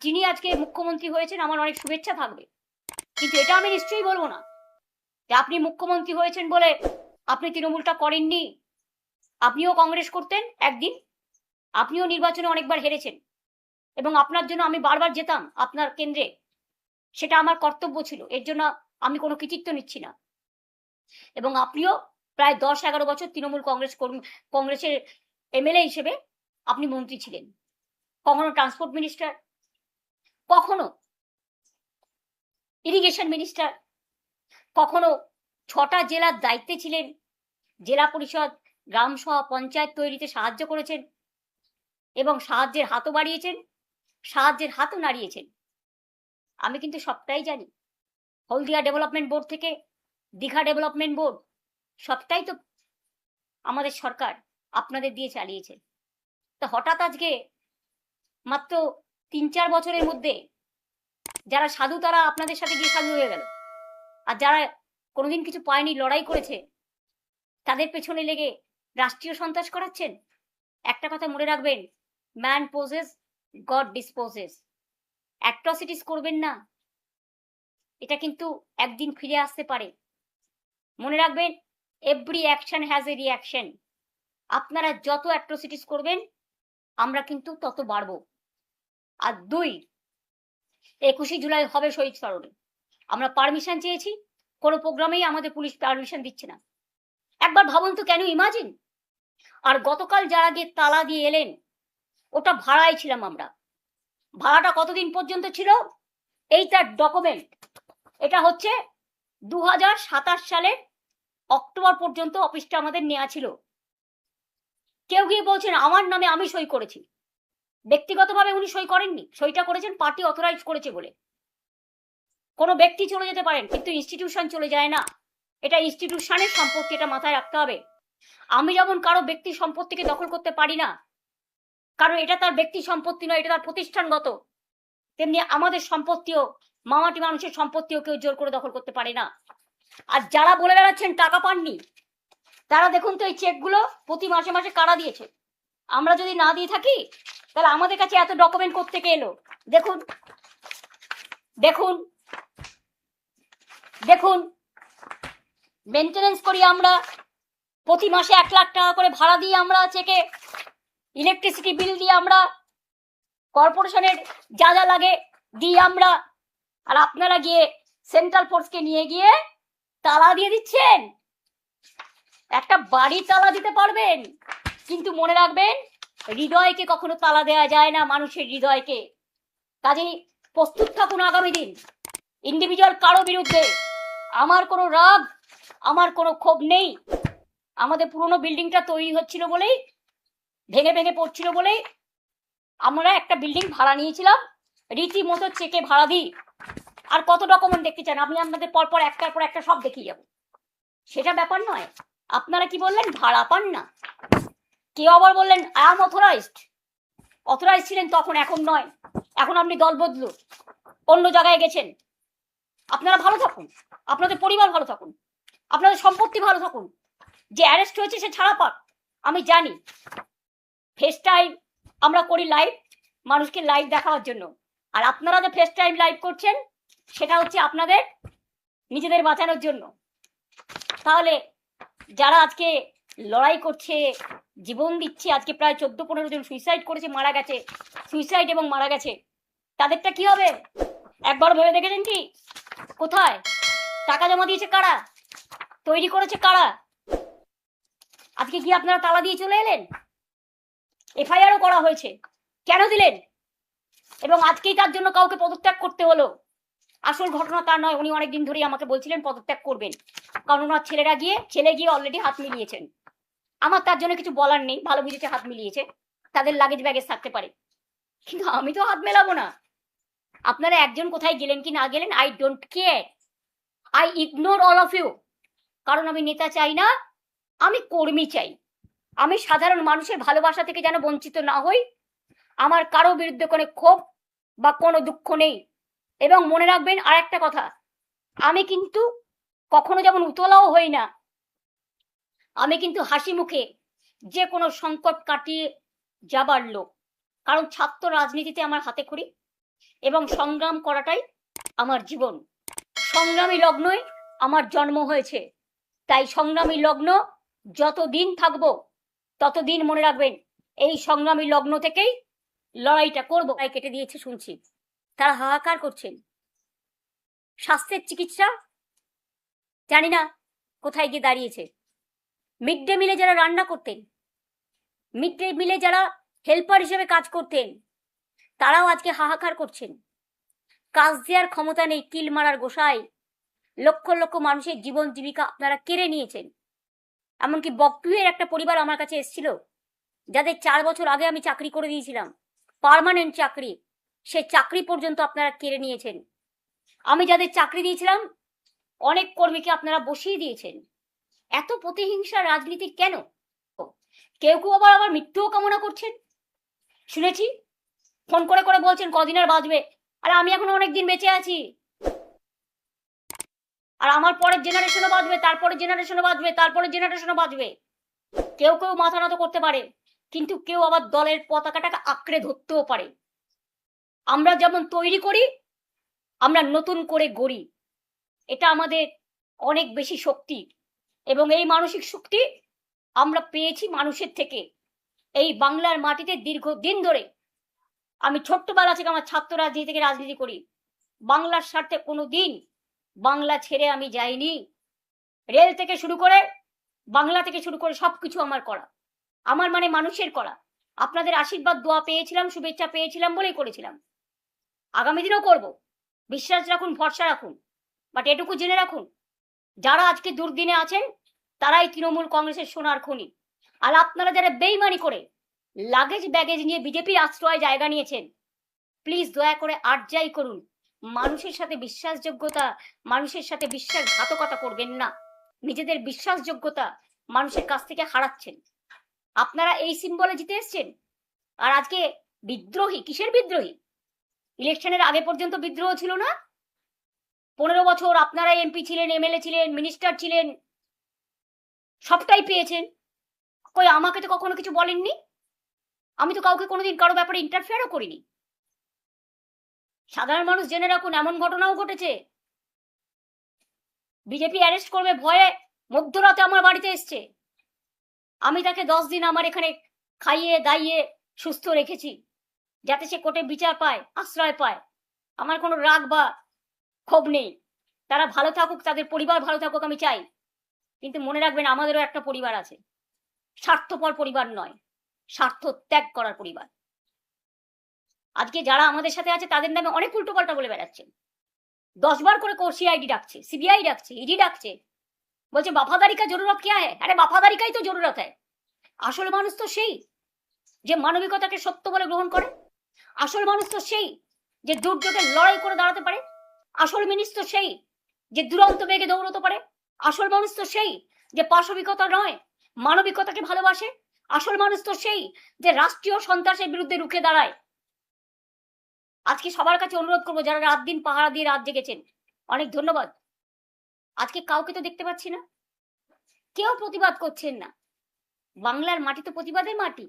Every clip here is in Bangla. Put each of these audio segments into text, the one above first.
যিনি আজকে মুখ্যমন্ত্রী হয়েছেন আমার অনেক শুভেচ্ছা থাকবে, কিন্তু এটা আমি নিশ্চয়ই বলবো না যে আপনি মুখ্যমন্ত্রী হয়েছেন বলে আপনি তৃণমূলটা করেননি। আপনিও কংগ্রেস করতেন একদিন, আপনিও নির্বাচনে অনেকবার হেরেছেন এবং আপনার জন্য আমি বারবার যেতাম আপনার কেন্দ্রে, সেটা আমার কর্তব্য ছিল, এর জন্য আমি কোনো কৃতিত্ব নিচ্ছি না। এবং আপনিও প্রায় 10-11 বছর তৃণমূল কংগ্রেসের এমএলএ হিসেবে আপনি মন্ত্রী ছিলেন, কখনো ট্রান্সপোর্ট মিনিস্টার, কখনো ইরিগেশন মিনিস্টার, কখনো 6টা জেলার দায়িত্বে ছিলেন, জেলা পরিষদ, গ্রাম সভা, পঞ্চায়েত তৈরিতে সাহায্য করেছেন এবং সাহায্যের হাতও বাড়িয়েছেন, সাহায্যের হাতও নাড়িয়েছেন। আমি কিন্তু সবটাই জানি। হলদিয়া ডেভেলপমেন্ট বোর্ড থেকে দীঘা ডেভেলপমেন্ট বোর্ড, সবটাই তো আমাদের সরকার আপনাদের দিয়ে চালিয়েছে। তো হঠাৎ আজকে মাত্র 3-4 বছরের মধ্যে যারা সাধু তারা আপনাদের সাথে গিয়ে সাধু হয়ে গেল, আর যারা কোনোদিন কিছু পায়নি, লড়াই করেছে, তাদের পেছনে লেগে রাষ্ট্রীয় সন্ত্রাস করাচ্ছেন। একটা কথা মনে রাখবেন, man poses, god disposes. Atrocities করবেন না, এটা কিন্তু একদিন ফিরে আসতে পারে। মনে রাখবেন, every action has a reaction. আপনারা যত অ্যাট্রসিটিস করবেন আমরা কিন্তু তত বাড়বো। আর 21শে জুলাই হবে শহীদ স্মরণে। আমরা পারমিশন চেয়েছি, কোনো প্রোগ্রামেই আমাদের পুলিশ পারমিশন দিচ্ছে না। একবার ভাবুন তো, কেন ইমাজিন। আর গতকাল যারা গিয়ে তালা দিয়ে এলেন, ওটা ভাড়ায় ছিলাম আমরা। ভাড়াটা কতদিন পর্যন্ত ছিল এই তার ডকুমেন্ট। এটা হচ্ছে 2027 সালের অক্টোবর পর্যন্ত অফিসটা আমাদের নেওয়া ছিল। কেউ গিয়ে বলছেন আমার নামে আমি সই করেছি। ব্যক্তিগতভাবে উনি সই করেননি, সইটা করেছেন পার্টি অথরাইজ করেছে বলে। কোনো ব্যক্তি চলে যেতে পারেন, কিন্তু ইনস্টিটিউশন চলে যায় না। এটা ইনস্টিটিউশনের সম্পত্তি, এটা মাথায় রাখতে হবে। আমি যেমন কারো ব্যক্তি সম্পত্তিকে দখল করতে পারি না, কারণ এটা তার ব্যক্তি সম্পত্তি নয়, এটা তার প্রতিষ্ঠানগত, তেমনি আমাদের সম্পত্তিও, মামাটি মানুষের সম্পত্তিও কেউ জোর করে দখল করতে পারে না। আর যারা বলে বেড়াচ্ছেন টাকা পাননি, তারা দেখুন তো এই চেকগুলো প্রতি মাসে মাসে কারা দিয়েছে। আমরা যদি না দিয়ে থাকি তাহলে আমাদের কাছে এত ডকুমেন্ট কোত্থেকে এলো? দেখুন দেখুন দেখুন, মেনটেনেন্স করি আমরা, প্রতি মাসে 1 লাখ টাকা করে ভাড়া দিয়ে আমরা চেকে, ইলেকট্রিসিটি বিল দিয়ে আমরা, কর্পোরেশনের যা যা লাগে দিই আমরা। আর আপনারা গিয়ে সেন্ট্রাল ফোর্সকে নিয়ে গিয়ে তালা দিয়ে দিচ্ছেন। একটা বাড়ি তালা দিতে পারবেন, কিন্তু মনে রাখবেন, হৃদয়কে কখনো তালা দেওয়া যায় না, মানুষের হৃদয়কে। কাজেই প্রস্তুত থাকুন আগামী দিন। ইন্ডিভিজুয়াল কারো বিরুদ্ধে আমার কোনো রাগ, আমার কোনো ক্ষোভ নেই। আমাদের পুরনো বিল্ডিংটা তৈরি হচ্ছিল বলেই, ভেঙে ভেঙে পড়ছিল বলেই আমরা একটা বিল্ডিং ভাড়া নিয়েছিলাম, রীতিমতো চেকে ভাড়া দিই। আর কত ডকুমেন্ট দেখতে চান আপনি? আপনাদের পরপর একটার পর একটা সব দেখিয়ে যাবো, সেটা ব্যাপার নয়। আপনারা কি বললেন? ভাড়া পান না। কেউ আবার বললেন আই এম অথরাইজড। অথরাইজ ছিলেন তখন, এখন নয়। এখন আপনি দল বদলু, অন্য জায়গায় গেছেন। আপনারা ভালো থাকুন, আপনাদের পরিবার ভালো থাকুন, আপনাদের সম্পত্তি ভালো থাকুন। যে অ্যারেস্ট হয়েছে সে ছাড়া পাক। আমি জানি ফেস টাইম আমরা করি লাইভ, মানুষকে লাইভ দেখানোর জন্য। আর আপনারা যে ফেস টাইম লাইভ করছেন সেটা হচ্ছে আপনাদের নিজেদের বাঁচানোর জন্য। তাহলে যারা আজকে লড়াই করছে, জীবন দিচ্ছে, আজকে প্রায় 14-15 জন সুইসাইড করেছে, মারা গেছে, সুইসাইড এবং মারা গেছে, তাদেরটা কি হবে? একবার ভেবে দেখেছেন কি? কোথায় টাকা জমা দিয়েছে কারা? তৈরি করেছে কারা? আজকে কি আপনারা তালা দিয়ে চলে এলেন? এফআইআরও করা হয়েছে, কেন দিলেন? এবং আজকেই তার জন্য কাউকে পদত্যাগ করতে হলো। আসল ঘটনা তা নয়, উনি অনেকদিন ধরেই আমাকে বলছিলেন পদত্যাগ করবেন, কারণ ওনার ছেলে গিয়ে অলরেডি হাত মিলিয়েছেন। আমার তার জন্য কিছু বলার নেই, ভালো বুঝেছে হাত মিলিয়েছে, তাদের লাগেজ ব্যাগেজ থাকতে পারে, কিন্তু আমি তো হাত মেলাবো না। আপনারা একজন কোথায় গেলেন কি না গেলেন, I don't care, I ignore all of you. কারণ আমি নেতা চাই না, আমি কর্মী চাই। আমি সাধারণ মানুষের ভালোবাসা থেকে যেন বঞ্চিত না হই। আমার কারো বিরুদ্ধে কোনো ক্ষোভ বা কোনো দুঃখ নেই। এবং মনে রাখবেন আর একটা কথা, আমি কিন্তু কখনো যেমন উতলাও হই না, আমি কিন্তু হাসি মুখে যে কোনো সংকট কাটিয়ে যাবার লোক। কারণ ছাত্র রাজনীতিতে আমার হাতে খড়ি এবং সংগ্রাম করাটাই আমার জীবন। সংগ্রামী লগ্নই আমার জন্ম হয়েছে, তাই সংগ্রামী লগ্ন যতদিন থাকবো ততদিন মনে রাখবেন এই সংগ্রামী লগ্ন থেকেই লড়াইটা করবো। তাই কেটে দিয়েছে শুনছি, তারা হাহাকার করছেন। স্বাস্থ্যের চিকিৎসা জানি না কোথায় গিয়ে দাঁড়িয়েছে। মিড ডে মিলে যারা রান্না করতেন, মিড ডে মিলে যারা হেল্পার হিসেবে কাজ করতেন, তারাও আজকে হাহাকার করছেন। কাজ দেওয়ার ক্ষমতা নেই, কিল মারার গোসাই। লক্ষ লক্ষ মানুষের জীবন জীবিকা আপনারা কেড়ে নিয়েছেন। এমনকি বকটুয়ের একটা পরিবার আমার কাছে এসেছিল, যাদের 4 বছর আগে আমি চাকরি করে দিয়েছিলাম, পার্মানেন্ট চাকরি, সে চাকরি পর্যন্ত আপনারা কেড়ে নিয়েছেন। আমি যাদের চাকরি দিয়েছিলাম অনেক কর্মীকে আপনারা বসিয়ে দিয়েছেন। এত প্রতিহিংসা রাজনীতি কেন? কেউ কেউ আবার মৃত্যুও কামনা করছেন। শুনেছি ফোন করে করে বলছেন কদিন আর বাঁচবে, আর আমি এখন অনেক দিন বেঁচে আছি, আর আমার পরের জেনারেশনও বাঁচবে, তারপরের জেনারেশনও বাঁচবে, তারপরের জেনারেশনও বাঁচবে। কেউ কেউ মাথা নত করতে পারে, কিন্তু কেউ আবার দলের পতাকাটাকে আঁকড়ে ধরতেও পারে। আমরা যেমন তৈরি করি, আমরা নতুন করে গড়ি। এটা আমাদের অনেক বেশি শক্তি, এবং এই মানসিক শক্তি আমরা পেয়েছি মানুষের থেকে। এই বাংলার মাটিতে দীর্ঘদিন ধরে আমি ছোট্টবেলা থেকে আমার ছাত্র রাজনীতি থেকে রাজনীতি করি। বাংলার স্বার্থে কোনোদিন বাংলা ছেড়ে আমি যাইনি। রেল থেকে শুরু করে, বাংলা থেকে শুরু করে সবকিছু আমার করা, আমার মানে মানুষের করা। আপনাদের আশীর্বাদ দোয়া পেয়েছিলাম, শুভেচ্ছা পেয়েছিলাম বলেই করেছিলাম। আগামী দিনেও করব। বিশ্বাস রাখুন, ভরসা রাখুন। বাট এটুকু জেনে রাখুন, যারা আজকে দুর্দিনে আছেন তারাই তৃণমূল কংগ্রেসের সোনার খনি। আর আপনারা যারা বেইমানি করে লাগেজ ব্যাগেজ নিয়ে বিজেপির আশ্রয় জায়গা নিয়েছেন, প্লিজ দয়া করে আর যাই করুন, মানুষের সাথে বিশ্বাসযোগ্যতা, মানুষের সাথে বিশ্বাসঘাতকতা করবেন না। নিজেদের বিশ্বাসযোগ্যতা মানুষের কাছ থেকে হারাচ্ছেন। আপনারা এই সিম্বলে জিতে এসছেন, আর আজকে বিদ্রোহী। কিসের বিদ্রোহী? ইলেকশনের আগে পর্যন্ত বিদ্রোহ ছিল না? 15 বছর আপনারা এমপি ছিলেন, এমএলএ ছিলেন, মিনিস্টার ছিলেন, সবটাই পেয়েছেন। কই আমাকে তো কখনো কিছু বলেননি। আমি তো কাউকে কোনোদিন কারো ব্যাপারে ইন্টারফেয়ারও করিনি। সাধারণ মানুষ জেনে রাখুন, এমন ঘটনাও ঘটেছে, বিজেপি অ্যারেস্ট করবে ভয়ে মধ্যরাতে আমার বাড়িতে এসছে। আমি তাকে 10 দিন আমার এখানে খাইয়ে দাইয়ে সুস্থ রেখেছি, যাতে সে কোর্টে বিচার পায়, আশ্রয় পায়। আমার কোনো রাগ বা ক্ষোভ নেই। তারা ভালো থাকুক, তাদের পরিবার ভালো থাকুক, আমি চাই। কিন্তু মনে রাখবেন, আমাদেরও একটা পরিবার আছে। স্বার্থপর পরিবার নয়, স্বার্থ ত্যাগ করার পরিবার। আজকে যারা আমাদের সাথে আছে তাদের নামে অনেক উল্টোপাল্টা বলে বেড়াচ্ছেন। 10 বার করে সিআইডি ডাকছে, সিবিআই ডাকছে, ইডি ডাকছে, বলছে वफादारी का जरूरत क्या है। अरे वफादारी का ही तो जरूरत है। আসল মানুষ তো সেই যে মানবিকতাকে সত্য বলে গ্রহণ করে। আসল মানুষ তো সেই যে দুর্যোগে লড়াই করে দাঁড়াতে পারে। আসল মানুষ তো সেই যে দুরন্ত বেগে দৌড়তে পারে। আসল মানুষ তো সেই যে পাশবিকতা নয়, মানবিকতাকে ভালোবাসে। আসল মানুষ তো সেই যে রাষ্ট্রীয় সন্ত্রাসের বিরুদ্ধে রুখে দাঁড়ায়। আজকে সবার কাছে অনুরোধ করবো, যারা রাত দিন পাহারা দিয়ে রাত জেগেছেন, অনেক ধন্যবাদ। আজকে কাউকে তো দেখতে পাচ্ছি না, কেউ প্রতিবাদ করছেন না। বাংলার মাটি তো প্রতিবাদের মাটি।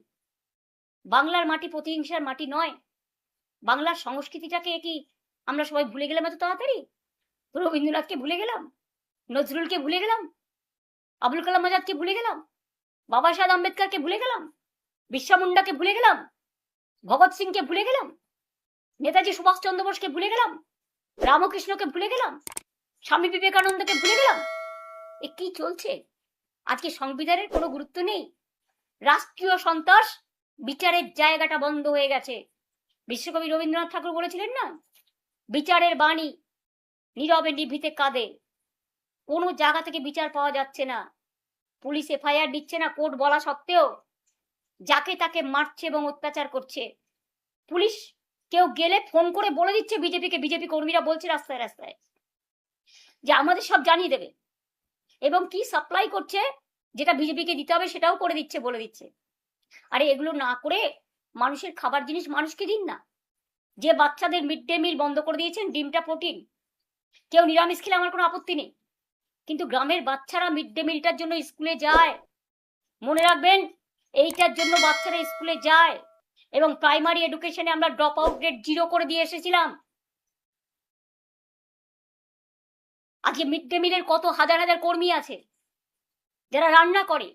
বাংলার মাটি প্রতিহিংসার মাটি নয়। বাংলার সংস্কৃতিটাকে কি আমরা সবাই ভুলে গেলাম এত তাড়াতাড়ি? রবীন্দ্রনাথকে ভুলে গেলাম, নজরুলকে ভুলে গেলাম, আবুল কালাম আজাদকে ভুলে গেলাম, বাবা সাহেব আম্বেদকরকে ভুলে গেলাম, বিরসা মুন্ডাকে ভুলে গেলাম, ভগৎ সিংকে ভুলে গেলাম, নেতাজি সুভাষ চন্দ্র বোসকে ভুলে গেলাম, রামকৃষ্ণকে ভুলে গেলাম, স্বামী বিবেকানন্দকে ভুলে গেলাম। এ কি চলছে? আজকে সংবিধানের কোনো গুরুত্ব নেই। রাষ্ট্রীয় সন্ত্রাস বিচারের জায়গাটা বন্ধ হয়ে গেছে। বিশ্বকবি রবীন্দ্রনাথ ঠাকুর বলেছিলেন না, বিচারের বাণী নীরবে নিভৃতে কাঁদে। কোনো জায়গা থেকে বিচার পাওয়া যাচ্ছে না। পুলিশ এফআইআর দিচ্ছে না কোর্ট বলা সত্ত্বেও, যাকে তাকে মারছে এবং অত্যাচার করছে। পুলিশ কেউ গেলে ফোন করে বলে দিচ্ছে বিজেপিকে, বিজেপি কর্মীরা বলছে রাস্তায় রাস্তায় যে আমাদের সব জানিয়ে দেবে, এবং কি সাপ্লাই করছে যেটা বিজেপিকে দিতে হবে সেটাও করে দিচ্ছে, বলে দিচ্ছে। আরে এগুলো না করে মানুষের খাবার জিনিস মানুষকে দিন না। যে বাচ্চাদের মিড ডে মিল বন্ধ করে দিয়েছেন, ডিমটা প্রোটিন, কেউ নিরামিষ খেলে আমার কোনো আপত্তি নেই, কিন্তু গ্রামের বাচ্চারা মিড ডে মিলটার জন্য স্কুলে যায়। মনে রাখবেন, এইটার জন্য বাচ্চারা স্কুলে যায়। এবং প্রাইমারি এডুকেশনে আমরা ড্রপ আউট রেট 0 করে দিয়ে এসেছিলাম। আজকে মিড ডে মিলের কত হাজার হাজার কর্মী আছে যারা রান্না করে,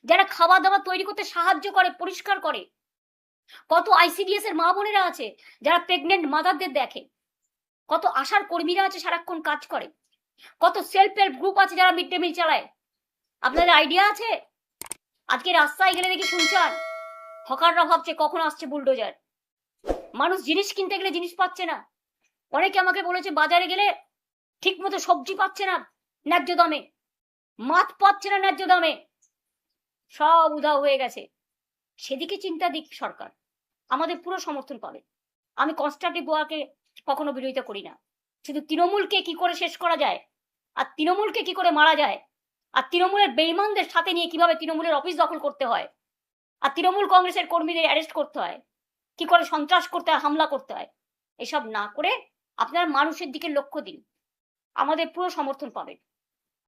যারা খাবার দাবার তৈরি করতে সাহায্য করে, পরিষ্কার করে। কত আইসিডিএস এর মা বোনেরা আছে যারা প্রেগনেন্ট মাদারদের দেখে। কত আশার কর্মীরা আছে সারাক্ষণ কাজ করে। কত সেলফ হেল্প গ্রুপ আছে যারা মিড ডে মিল চালায়। আপনাদের আইডিয়া আছে? আজকে রাস্তায় গেলে দেখি শুনছেন হকাররা ভাবছে কখন আসছে বুলডোজার। মানুষ জিনিস কিনতে গেলে জিনিস পাচ্ছে না। অনেকে আমাকে বলেছে বাজারে গেলে ঠিক মতো সবজি পাচ্ছে না ন্যায্য দামে, মাছ পাচ্ছে না ন্যায্য দামে, সব উধাও হয়ে গেছে। সেদিকে চিন্তা দিক সরকার, আমাদের পুরো সমর্থন পাবে। আমি কনস্ট্রাকটিভ ওয়ার্কে কখনো বিরোধিতা করি না। শুধু তৃণমূলকে কি করে শেষ করা যায়, আর তৃণমূলকে কি করে মারা যায়, আর তৃণমূলের বেঈমানদের সাথে নিয়ে কিভাবে তৃণমূলের অফিস দখল করতে হয়, আর তৃণমূল কংগ্রেসের কর্মীদের অ্যারেস্ট করতে হয়, কি করে সন্ত্রাস করতে হয়, হামলা করতে হয়, এসব না করে আপনারা মানুষের দিকে লক্ষ্য দিন, আমাদের পুরো সমর্থন পাবেন।